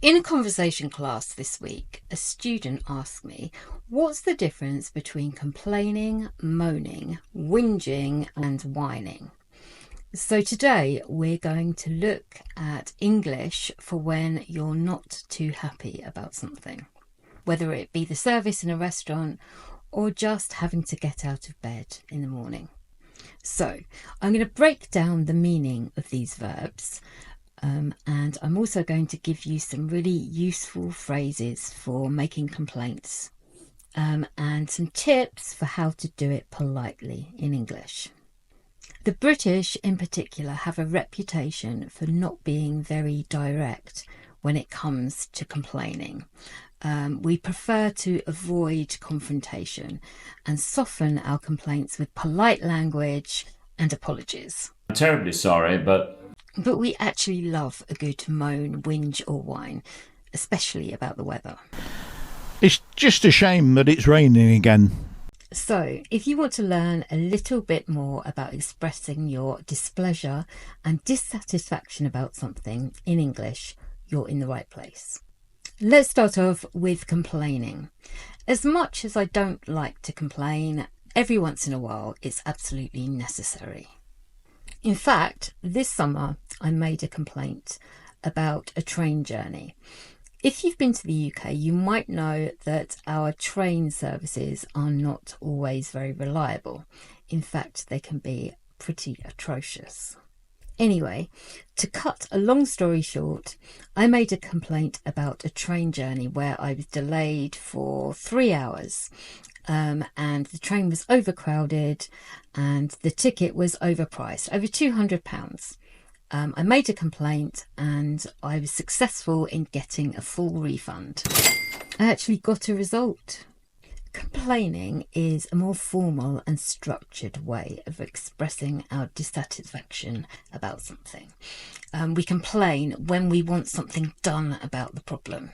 In a conversation class this week, a student asked me, what's the difference between complaining, moaning, whinging and whining? So today we're going to look at English for when you're not too happy about something, whether it be the service in a restaurant or just having to get out of bed in the morning. So I'm going to break down the meaning of these verbs. And I'm also going to give you some really useful phrases for making complaints and some tips for how to do it politely in English. The British in particular have a reputation for not being very direct when it comes to complaining. We prefer to avoid confrontation and soften our complaints with polite language and apologies. I'm terribly sorry, but we actually love a good moan, whinge or whine, especially about the weather. It's just a shame that it's raining again. So, if you want to learn a little bit more about expressing your displeasure and dissatisfaction about something in English, you're in the right place. Let's start off with complaining. As much as I don't like to complain, every once in a while it's absolutely necessary. In fact, this summer I made a complaint about a train journey. If you've been to the UK, you might know that our train services are not always very reliable. In fact, they can be pretty atrocious. Anyway, to cut a long story short, I made a complaint about a train journey where I was delayed for 3 hours. And the train was overcrowded and the ticket was overpriced, over £200. I made a complaint and I was successful in getting a full refund. I actually got a result. Complaining is a more formal and structured way of expressing our dissatisfaction about something. We complain when we want something done about the problem.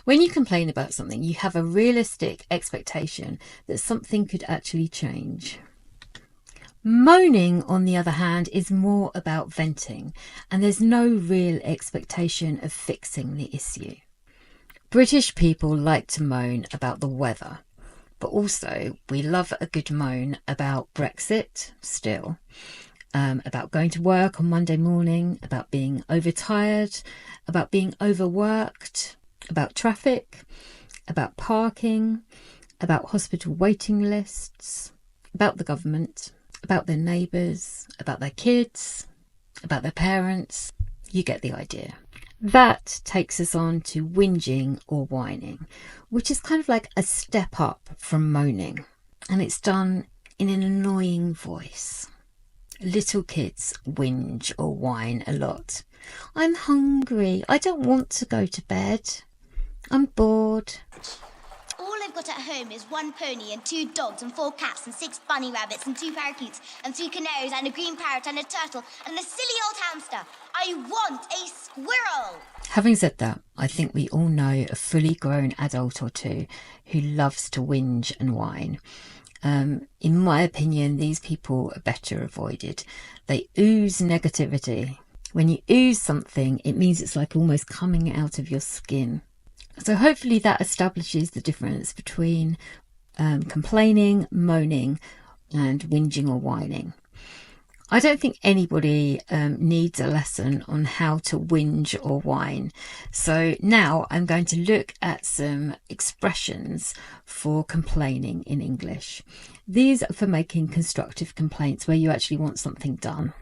When you complain about something, you have a realistic expectation that something could actually change. Moaning, on the other hand, is more about venting, and there's no real expectation of fixing the issue. British people like to moan about the weather, but also we love a good moan about Brexit still, about going to work on Monday morning, about being overtired, about being overworked, about traffic, about parking, about hospital waiting lists, about the government, about their neighbours, about their kids, about their parents. You get the idea. That takes us on to whinging or whining, which is kind of like a step up from moaning, and it's done in an annoying voice. Little kids whinge or whine a lot. I'm hungry. I don't want to go to bed. I'm bored. All I've got at home is 1 pony and 2 dogs and 4 cats and 6 bunny rabbits and 2 parakeets and 3 canaries and a green parrot and a turtle and a silly old hamster. I want a squirrel! Having said that, I think we all know a fully grown adult or two who loves to whinge and whine. In my opinion, these people are better avoided. They ooze negativity. When you ooze something, it means it's like almost coming out of your skin. So hopefully that establishes the difference between complaining, moaning and whinging or whining. I don't think anybody needs a lesson on how to whinge or whine. So now I'm going to look at some expressions for complaining in English. These are for making constructive complaints where you actually want something done.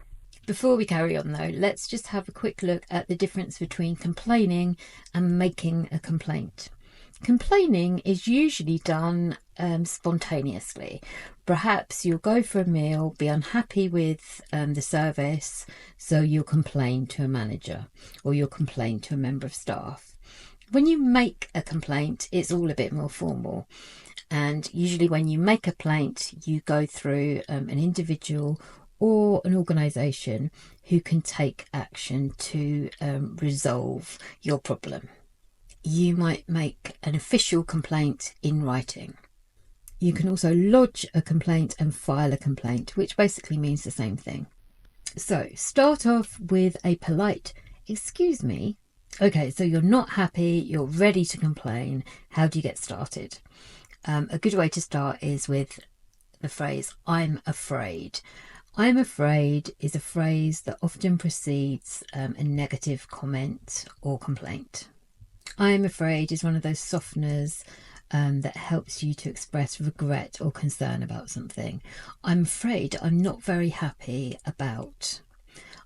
Before we carry on though, let's just have a quick look at the difference between complaining and making a complaint. Complaining is usually done spontaneously. Perhaps you'll go for a meal, be unhappy with the service, so you'll complain to a manager or you'll complain to a member of staff. When you make a complaint, it's all a bit more formal. And usually when you make a complaint, you go through an individual or an organisation who can take action to resolve your problem. You might make an official complaint in writing. You can also lodge a complaint and file a complaint, which basically means the same thing. So start off with a polite, "Excuse me, Okay, so you're not happy, you're ready to complain. How do you get started? A good way to start is with the phrase, I'm afraid. I'm afraid is a phrase that often precedes a negative comment or complaint. I'm afraid is one of those softeners that helps you to express regret or concern about something. I'm afraid I'm not very happy about.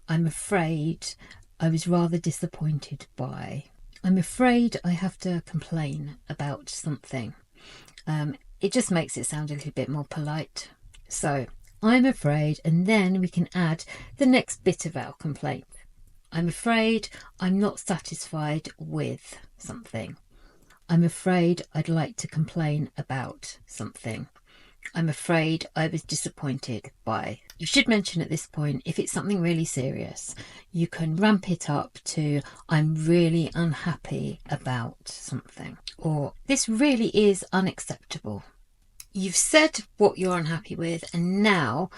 I'm afraid I was rather disappointed by. I'm afraid I have to complain about something. It just makes it sound a little bit more polite. So I'm afraid, and then we can add the next bit of our complaint. I'm afraid I'm not satisfied with something. I'm afraid I'd like to complain about something. I'm afraid I was disappointed by. You should mention at this point, if it's something really serious, you can ramp it up to I'm really unhappy about something, or this really is unacceptable. You've said what you're unhappy with, and now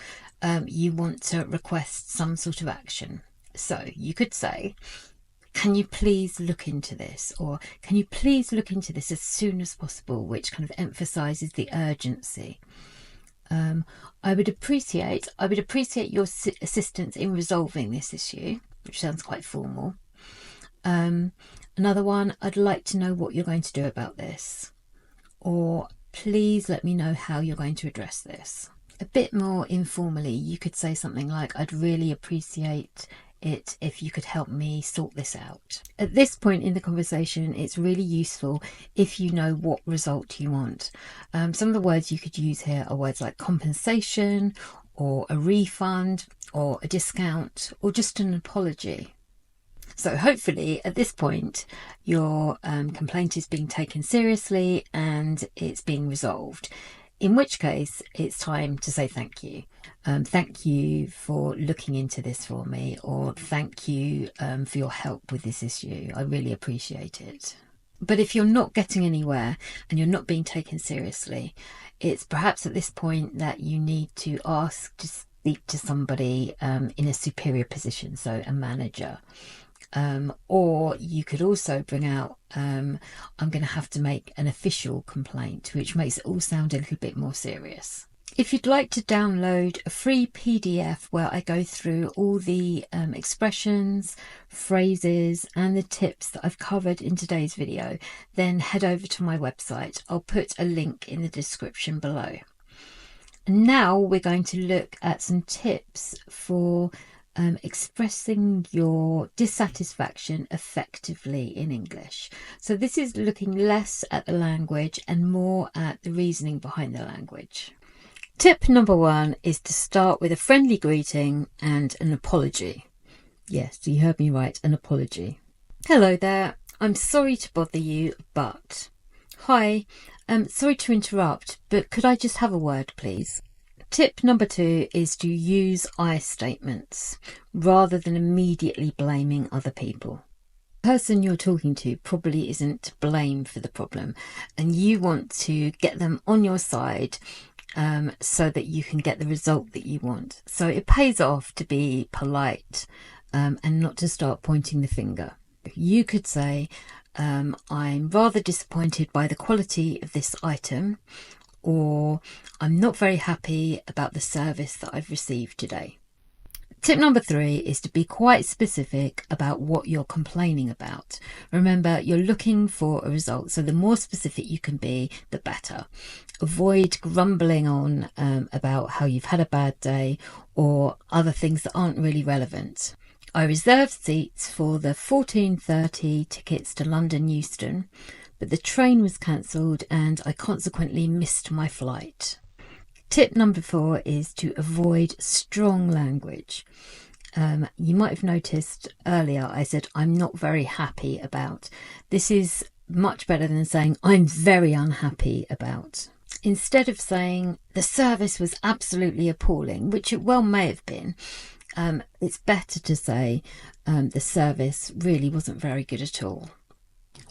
you want to request some sort of action. So you could say, can you please look into this? Or can you please look into this as soon as possible, which kind of emphasises the urgency. I would appreciate your assistance in resolving this issue, which sounds quite formal. Another one, I'd like to know what you're going to do about this. Or please let me know how you're going to address this. A bit more informally, you could say something like, I'd really appreciate it if you could help me sort this out. At this point in the conversation, it's really useful if you know what result you want. Some of the words you could use here are words like compensation, or a refund, or a discount, or just an apology. So hopefully at this point your complaint is being taken seriously and it's being resolved, in which case it's time to say thank you. Thank you for looking into this for me, or thank you for your help with this issue. I really appreciate it. But if you're not getting anywhere and you're not being taken seriously, it's perhaps at this point that you need to ask to speak to somebody in a superior position, so a manager. Or you could also bring out, I'm going to have to make an official complaint, which makes it all sound a little bit more serious. If you'd like to download a free PDF where I go through all the expressions, phrases and the tips that I've covered in today's video, then head over to my website. I'll put a link in the description below. And now we're going to look at some tips for expressing your dissatisfaction effectively in English. So this is looking less at the language and more at the reasoning behind the language. Tip number 1 is to start with a friendly greeting and an apology. Yes, you heard me right, an apology. Hello there, I'm sorry to bother you, but... Hi, sorry to interrupt, but could I just have a word, please? Tip number 2 is to use I statements rather than immediately blaming other people. The person you're talking to probably isn't to blame for the problem, and you want to get them on your side so that you can get the result that you want. So it pays off to be polite and not to start pointing the finger. You could say, I'm rather disappointed by the quality of this item, or I'm not very happy about the service that I've received today. Tip number 3 is to be quite specific about what you're complaining about. Remember, you're looking for a result, so the more specific you can be, the better. Avoid grumbling on about how you've had a bad day or other things that aren't really relevant. I reserved seats for the 14:30 tickets to London Euston, but the train was cancelled and I consequently missed my flight. Tip number 4 is to avoid strong language. You might have noticed earlier I said I'm not very happy about. This is much better than saying I'm very unhappy about. Instead of saying the service was absolutely appalling, which it well may have been, it's better to say the service really wasn't very good at all.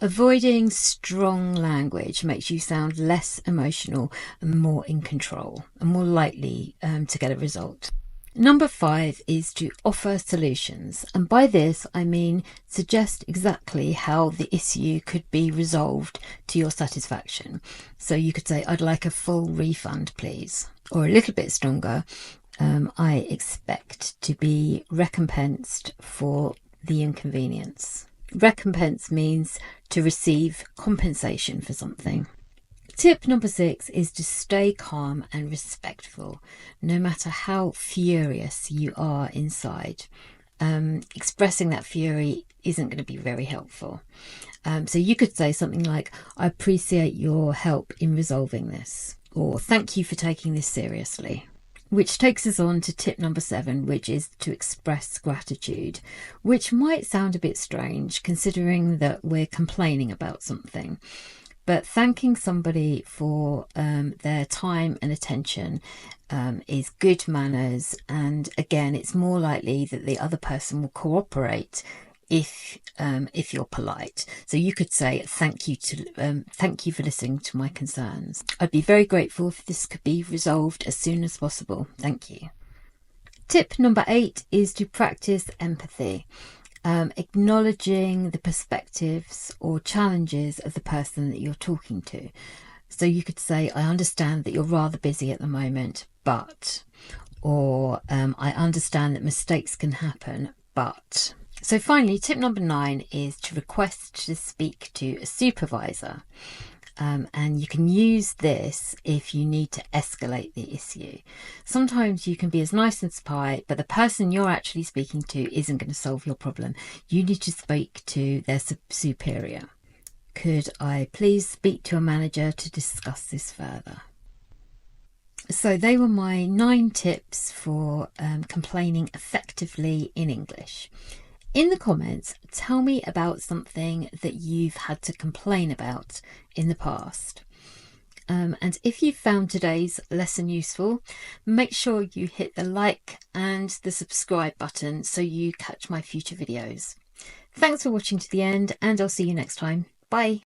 Avoiding strong language makes you sound less emotional and more in control and more likely to get a result. Number 5 is to offer solutions, and by this I mean suggest exactly how the issue could be resolved to your satisfaction. So you could say, I'd like a full refund please, or a little bit stronger, I expect to be recompensed for the inconvenience. Recompense means to receive compensation for something. Tip number 6 is to stay calm and respectful, no matter how furious you are inside. Expressing that fury isn't going to be very helpful. So you could say something like, I appreciate your help in resolving this, or thank you for taking this seriously. Which takes us on to tip number 7, which is to express gratitude, which might sound a bit strange considering that we're complaining about something. But thanking somebody for their time and attention is good manners, and again, it's more likely that the other person will cooperate if you're polite. So you could say thank you for listening to my concerns. I'd be very grateful if this could be resolved as soon as possible. Thank you. Tip number 8 is to practice empathy. Acknowledging the perspectives or challenges of the person that you're talking to. So you could say, I understand that you're rather busy at the moment, but, or I understand that mistakes can happen, but. So finally, tip number 9 is to request to speak to a supervisor. And you can use this if you need to escalate the issue. Sometimes you can be as nice and polite, but the person you're actually speaking to isn't going to solve your problem. You need to speak to their superior. Could I please speak to a manager to discuss this further? So they were my 9 tips for complaining effectively in English. In the comments, tell me about something that you've had to complain about in the past. And if you found today's lesson useful, make sure you hit the like and the subscribe button so you catch my future videos. Thanks for watching to the end, and I'll see you next time. Bye.